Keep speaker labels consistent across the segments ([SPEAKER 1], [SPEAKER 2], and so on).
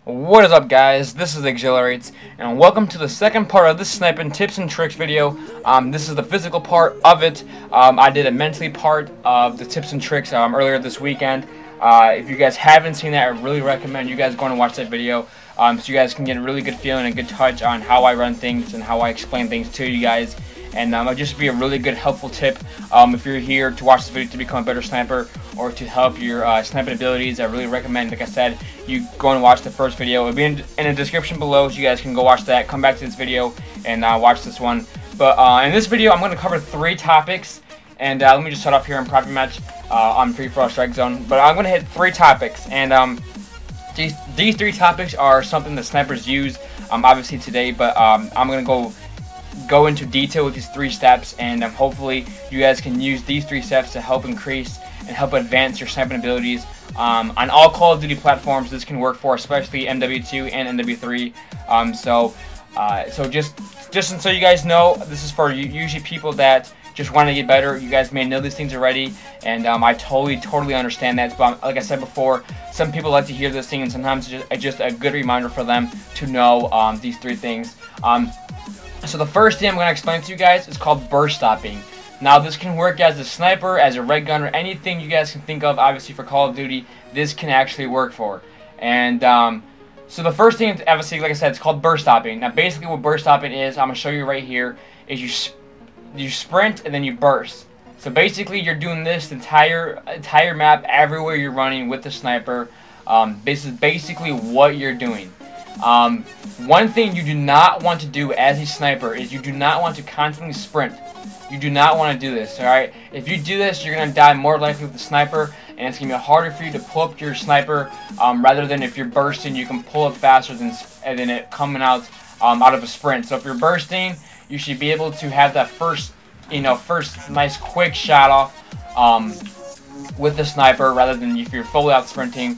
[SPEAKER 1] What is up, guys? This is MrExzilerates, and welcome to the second part of this sniping tips and tricks video. This is the physical part of it. I did a mentally part of the tips and tricks earlier this weekend. If you guys haven't seen that, I really recommend you guys going to watch that video, so you guys can get a really good feeling and a good touch on how I run things and how I explain things to you guys. And it'll just be a really good, helpful tip if you're here to watch this video to become a better sniper or to help your sniping abilities. I really recommend, like I said, you go and watch the first video. It'll be in the description below, so you guys can go watch that. Come back to this video and watch this one. But in this video, I'm going to cover 3 topics. And let me just start off here in private match on free-for-all strike zone. But I'm going to hit 3 topics. And these 3 topics are something that snipers use, obviously today. But I'm going to go into detail with these 3 steps, and hopefully you guys can use these 3 steps to help increase and help advance your sniping abilities on all Call of Duty platforms. This can work for especially MW2 and MW3. So just so you guys know, this is for usually people that just want to get better. You guys may know these things already, and I totally understand that. But like I said before, some people like to hear this thing, and sometimes it's just a good reminder for them to know these 3 things. So the first thing I'm going to explain to you guys is called burst stopping. Now this can work as a sniper, as a red gunner, anything you guys can think of. Obviously for Call of Duty, this can actually work for. And so the first thing, obviously, like I said, it's called burst stopping. Now basically what burst stopping is, I'm going to show you right here, is you sprint and then you burst. So basically you're doing this entire map everywhere you're running with the sniper. This is basically what you're doing. One thing you do not want to do as a sniper is you do not want to constantly sprint. You do not want to do this, alright? If you do this, you're going to die more likely with the sniper, and it's going to be harder for you to pull up your sniper, rather than if you're bursting, you can pull up faster than it coming out of a sprint. So if you're bursting, you should be able to have that first nice quick shot off with the sniper, rather than if you're fully out sprinting.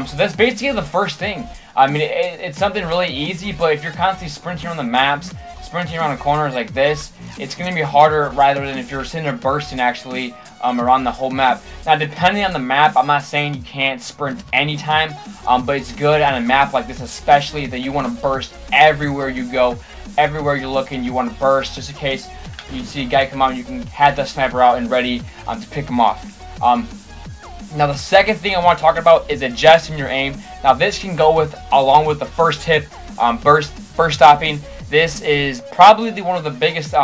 [SPEAKER 1] So that's basically the first thing. I mean, it's something really easy, but if you're constantly sprinting on the maps, sprinting around the corners like this, it's going to be harder rather than if you're sitting there bursting actually around the whole map. Now, depending on the map, I'm not saying you can't sprint anytime, but it's good on a map like this, especially that you want to burst everywhere you go, everywhere you're looking. You want to burst just in case you see a guy come out, you can have the sniper out and ready to pick him off. Now the second thing I want to talk about is adjusting your aim. Now this can go along with the first tip, burst stopping. This is probably one of the biggest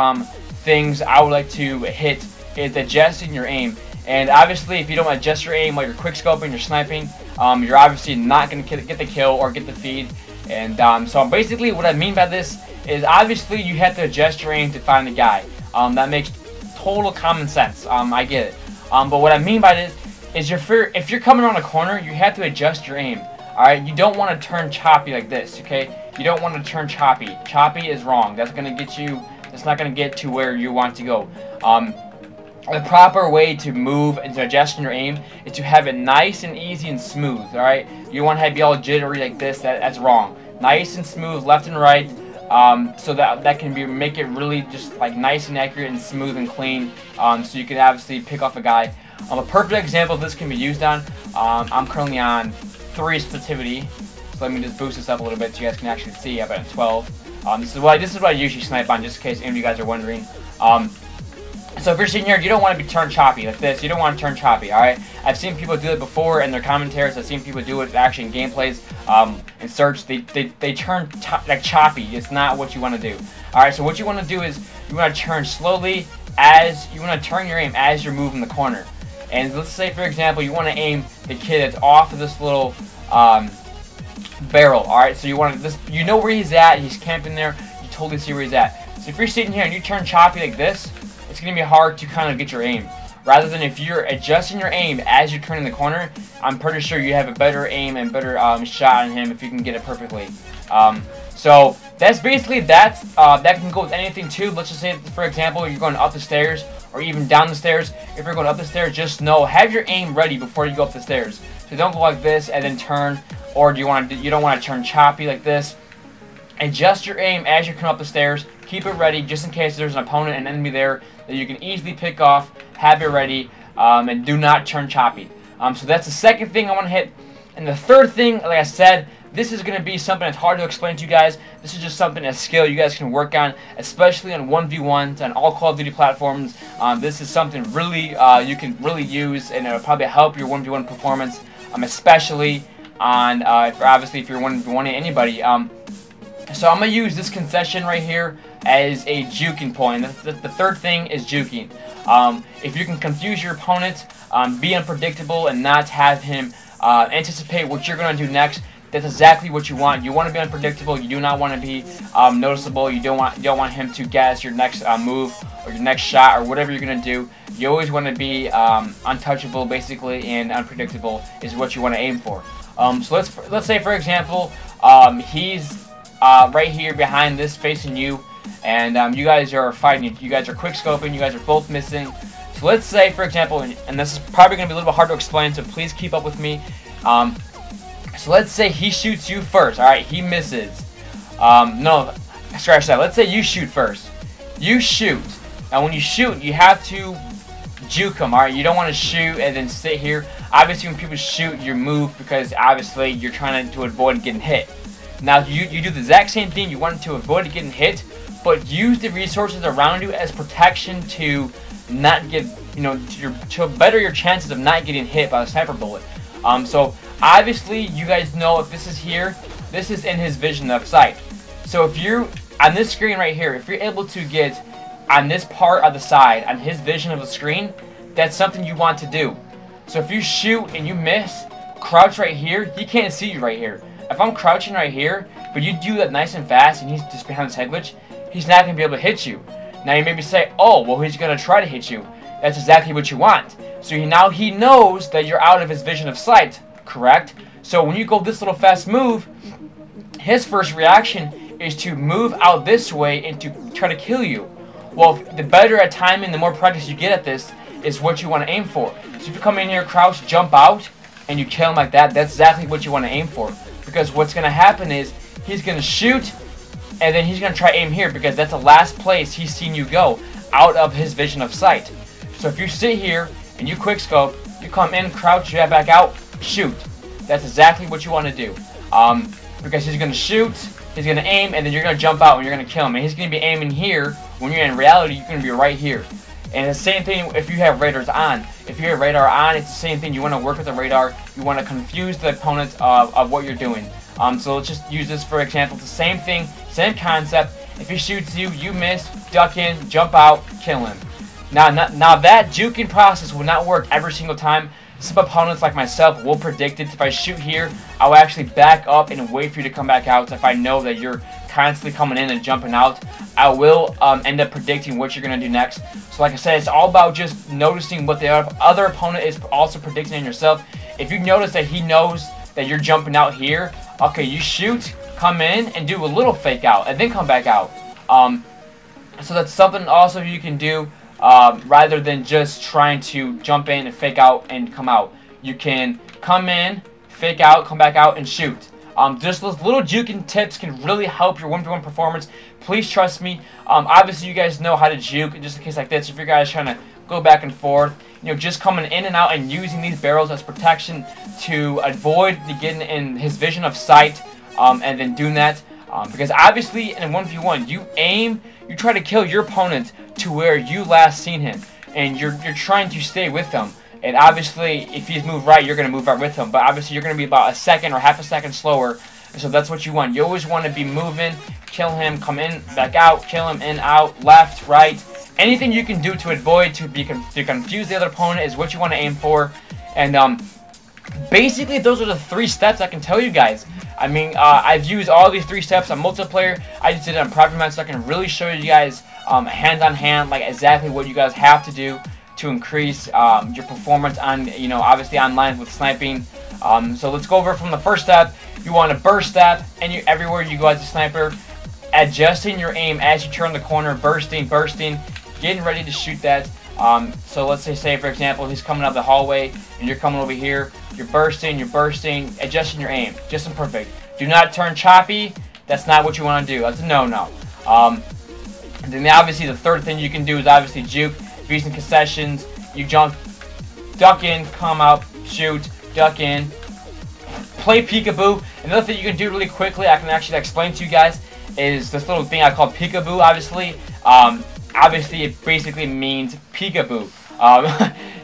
[SPEAKER 1] things I would like to hit, is adjusting your aim. And obviously if you don't adjust your aim while you're quick scoping, you're sniping, you're obviously not going to get the kill or get the feed. And so basically what I mean by this is, obviously you have to adjust your aim to find the guy. That makes total common sense. I get it. But what I mean by this is if you're coming around a corner, you have to adjust your aim. Alright, you don't want to turn choppy like this, okay? You don't want to turn choppy. Choppy is wrong. That's not gonna get to where you want to go. The proper way to move and to adjust your aim is to have it nice and easy and smooth, alright? You want to be all jittery like this, that's wrong. Nice and smooth, left and right, so that can make it really just like nice and accurate and smooth and clean, so you can obviously pick off a guy. A perfect example of this can be used on, I'm currently on 3 sensitivity, so let me just boost this up a little bit so you guys can actually see. I'm at 12. This is what I usually snipe on, just in case any of you guys are wondering. So if you're sitting here, you don't want to be turned choppy like this. You don't want to turn choppy, alright? I've seen people do it before in their commentaries. I've seen people do it actually in gameplays. In search, they turn like choppy. It's not what you want to do. Alright, so what you want to do is you want to turn slowly you want to turn your aim as you're moving the corner. And let's say, for example, you want to aim the kid that's off of this little barrel. Alright, so you know where he's at. He's camping there. You totally see where he's at. So if you're sitting here and you turn choppy like this, it's going to be hard to kind of get your aim. Rather than if you're adjusting your aim as you're turning the corner, I'm pretty sure you have a better aim and better shot on him if you can get it perfectly. So that's basically that. That can go with anything too. Let's just say, for example, you're going up the stairs or even down the stairs. If you're going up the stairs, just have your aim ready before you go up the stairs. So don't go like this and then turn, or you don't want to turn choppy like this. Adjust your aim as you come up the stairs. Keep it ready just in case there's an opponent, an enemy there that you can easily pick off. Have it ready, and do not turn choppy. So that's the second thing I want to hit. And the third thing, like I said, this is going to be something that's hard to explain to you guys. This is just something, a skill you guys can work on, especially on 1v1s on all Call of Duty platforms. This is something really you can really use, and it'll probably help your 1v1 performance, especially on obviously if you're 1v1ing anybody. So I'm going to use this concession right here as a juking point. The third thing is juking. If you can confuse your opponent, be unpredictable, and not have him anticipate what you're going to do next, that's exactly what you want. You want to be unpredictable. You do not want to be noticeable. You don't want him to guess your next move or your next shot or whatever you're going to do. You always want to be untouchable, basically, and unpredictable is what you want to aim for. So let's say, for example, he's right here behind this, facing you, and you guys are fighting. You guys are quick scoping. You guys are both missing. So let's say, for example, and this is probably going to be a little bit hard to explain, so please keep up with me. So let's say he shoots you first. All right, he misses. No, scratch that. Let's say you shoot first. You shoot. Now, when you shoot, you have to juke him. All right, you don't want to shoot and then sit here. Obviously, when people shoot, you move because obviously you're trying to avoid getting hit. Now, you do the exact same thing. You want to avoid getting hit, but use the resources around you as protection to not get, to better your chances of not getting hit by a sniper bullet. So obviously, you guys know if this is here, this is in his vision of sight. So if you're on this screen right here, if you're able to get on this part of the side, on his vision of the screen, that's something you want to do. So if you shoot and you miss, crouch right here, he can't see you right here. If I'm crouching right here, but you do that nice and fast and he's just behind this head glitch, he's not going to be able to hit you. Now you maybe say, oh, well, he's going to try to hit you. That's exactly what you want. So now he knows that you're out of his vision of sight, correct? So when you go this little fast move, his first reaction is to move out this way and to try to kill you. Well, the better at timing, the more practice you get at this, is what you want to aim for. So if you come in here, crouch, jump out, and you kill him like that, that's exactly what you want to aim for. Because what's going to happen is he's going to shoot, and then he's going to try aim here because that's the last place he's seen you go out of his vision of sight. So if you sit here and you quick scope, you come in, crouch, jab back out, shoot. That's exactly what you want to do. Because he's going to shoot, he's going to aim, and then you're going to jump out and you're going to kill him. And he's going to be aiming here when you're in reality, you're going to be right here. And the same thing if you have radars on. If you have radar on, it's the same thing. You want to work with the radar. You want to confuse the opponent of what you're doing. So let's just use this for example. It's the same thing, same concept. If he shoots you, you miss, duck in, jump out, kill him. Now that juking process will not work every single time. Some opponents like myself will predict it. If I shoot here, I'll actually back up and wait for you to come back out. If I know that you're constantly coming in and jumping out, I will end up predicting what you're going to do next. So like I said, it's all about just noticing what the other opponent is also predicting in yourself. If you notice that he knows that you're jumping out here, okay, you shoot, come in, and do a little fake out, and then come back out. So that's something also you can do. Rather than just trying to jump in and fake out and come out. You can come in, fake out, come back out, and shoot. Just those little juking tips can really help your 1v1 performance. Please trust me. Obviously, you guys know how to juke. Just in case like this, if you guys trying to go back and forth, just coming in and out and using these barrels as protection to avoid getting in his vision of sight, and then doing that. Because obviously, in a 1v1, you aim, you try to kill your opponent to where you last seen him, and you're trying to stay with him. And obviously, if he's moved right, you're going to move right with him. But obviously, you're going to be about a second or half a second slower. And so that's what you want. You always want to be moving, kill him, come in, back out, kill him, in, out, left, right. Anything you can do to avoid, to confuse the other opponent is what you want to aim for. And basically, those are the 3 steps I can tell you guys. I mean, I've used all these 3 steps on multiplayer. I just did it on private match, so I can really show you guys hand-on-hand, like exactly what you guys have to do to increase your performance on, obviously online with sniping. So let's go over from the first step. You want to burst step, and everywhere you go as a sniper, adjusting your aim as you turn the corner, bursting, getting ready to shoot that. So let's say for example, he's coming up the hallway, and you're coming over here. You're bursting, adjusting your aim, just and perfect. Do not turn choppy. That's not what you want to do. That's a no-no. Then obviously the third thing you can do is obviously juke. Using concessions, you jump, duck in, come out, shoot, duck in, play peekaboo. Another thing you can do really quickly, I can actually explain to you guys, is this little thing I call peekaboo, obviously. Obviously, it basically means peekaboo.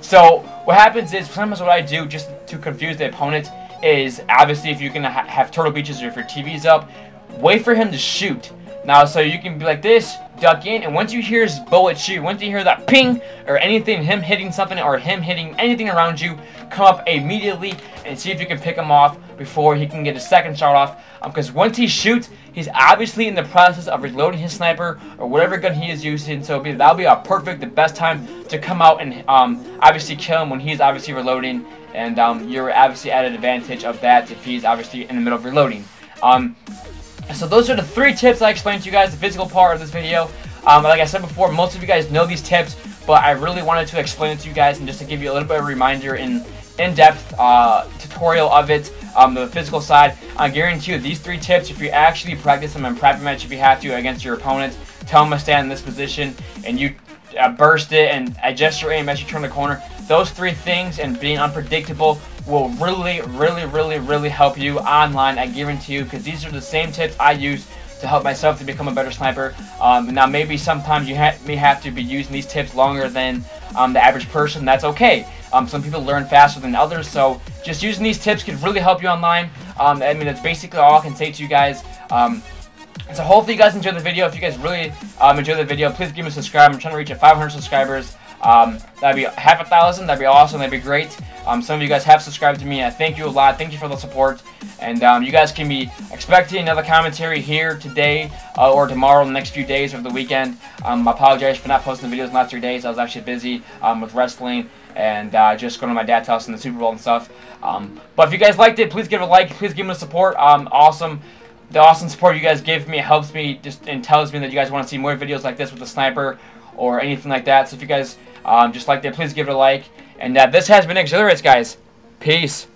[SPEAKER 1] So what happens is, sometimes what I do just to confuse the opponent is, obviously, if you can have turtle beaches or if your TV's up, wait for him to shoot. Now, so you can be like this, duck in, and once you hear his bullet shoot, once you hear that ping or anything, him hitting something or him hitting anything around you, come up immediately and see if you can pick him off before he can get a second shot off. Because once he shoots, he's obviously in the process of reloading his sniper or whatever gun he is using. So that'll be the best time to come out and obviously kill him when he's obviously reloading, and you're obviously at an advantage of that if he's obviously in the middle of reloading. So those are the 3 tips I explained to you guys, the physical part of this video. Like I said before, most of you guys know these tips, but I really wanted to explain it to you guys and just to give you a little bit of a reminder in-depth tutorial of it, the physical side. I guarantee you these 3 tips, if you actually practice them in private match, if you have to, against your opponent, tell them to stand in this position, and you burst it and adjust your aim as you turn the corner. Those 3 things and being unpredictable will really help you online, I guarantee you, because these are the same tips I use to help myself to become a better sniper. Now maybe sometimes you may have to be using these tips longer than the average person. That's okay. Some people learn faster than others, so just using these tips can really help you online. I mean, that's basically all I can say to you guys. So hopefully you guys enjoyed the video. If you guys really enjoyed the video, please give me a subscribe. I'm trying to reach 500 subscribers. That'd be half 1,000. That'd be awesome. That'd be great. Some of you guys have subscribed to me. I thank you a lot. Thank you for the support. And you guys can be expecting another commentary here today or tomorrow, in the next few days over the weekend. I apologize for not posting the videos in the last 3 days. I was actually busy with wrestling and just going to my dad's house in the Super Bowl and stuff. But if you guys liked it, please give it a like. Please give me the support. The awesome support you guys give me helps me and tells me that you guys want to see more videos like this with the sniper or anything like that. So if you guys just liked it, please give it a like. And this has been MrExzilerates, guys. Peace.